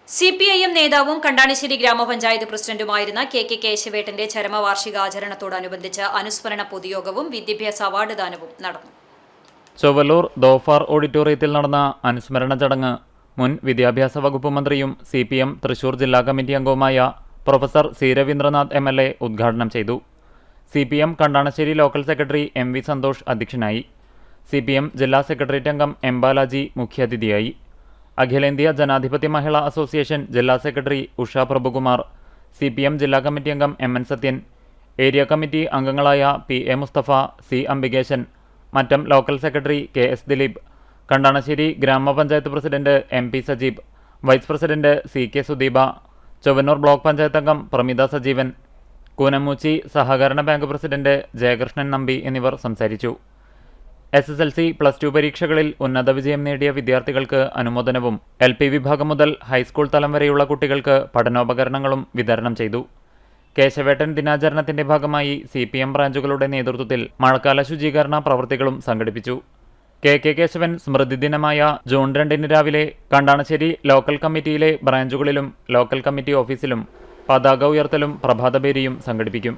CPIM നേതാവും കണ്ടാണിശ്ശേരി ഗ്രാമപഞ്ചായത്ത് പ്രസിഡന്റുമായിരുന്ന K കേശവേട്ടന്റെ ചരമവാർഷികാചരണത്തോടനുബന്ധിച്ച് അനുസ്മരണ പൊതുയോഗവും വിദ്യാഭ്യാസ അവാർഡ് ദാനവും നടന്നു. ചൊവ്വലൂർ ദോഫാർ ഓഡിറ്റോറിയത്തിൽ നടന്ന അനുസ്മരണ ചടങ്ങ് മുൻ വിദ്യാഭ്യാസ വകുപ്പ് മന്ത്രിയും CPM തൃശൂർ ജില്ലാ കമ്മിറ്റി അംഗവുമായ പ്രൊഫസർ സി രവീന്ദ്രനാഥ് MLA ഉദ്ഘാടനം ചെയ്തു. CPM Kandanassery local secretary MV Santhosh അധ്യക്ഷനായി. CPM ജില്ലാ സെക്രട്ടേറിയറ്റ് അംഗം M ബാലാജി മുഖ്യാതിഥിയായി. അഖിലേന്ത്യാ ജനാധിപത്യ മഹിളാ അസോസിയേഷൻ ജില്ലാ സെക്രട്ടറി ഉഷ പ്രഭുകുമാർ, CPM ജില്ലാ കമ്മിറ്റി അംഗം MN സത്യൻ, ഏരിയ കമ്മിറ്റി അംഗങ്ങളായ PA Mustafa, C Ambikesan, Mattam local secretary KS Dileep, Kandanassery ഗ്രാമപഞ്ചായത്ത് president MP Sajeeb, vice president CK Sudeepa, Chowwannur block panchayat അംഗം പ്രമിത സജീവൻ, കൂനമൂച്ചി സഹകരണ ബാങ്ക് പ്രസിഡന്റ് ജയകൃഷ്ണൻ നമ്പി എന്നിവർ സംസാരിച്ചു. SSLC, +2 പരീക്ഷകളിൽ ഉന്നത വിജയം നേടിയ വിദ്യാർത്ഥികൾക്ക് അനുമോദനവും LP വിഭാഗം മുതൽ ഹൈസ്കൂൾ തലം വരെയുള്ള കുട്ടികൾക്ക് പഠനോപകരണങ്ങളും വിതരണം ചെയ്തു. കേശവേട്ടൻ ദിനാചരണത്തിന്റെ ഭാഗമായി CPM ബ്രാഞ്ചുകളുടെ നേതൃത്വത്തിൽ മഴക്കാല ശുചീകരണ പ്രവൃത്തികളും സംഘടിപ്പിച്ചു. KK കേശവൻ സ്മൃതി ദിനമായ ജൂൺ 2 രാവിലെ കണ്ടാണശ്ശേരി ലോക്കൽ കമ്മിറ്റിയിലെ ബ്രാഞ്ചുകളിലും ലോക്കൽ കമ്മിറ്റി ഓഫീസിലും പതാക ഉയർത്തലും പ്രഭാതപേരിയും സംഘടിപ്പിക്കും.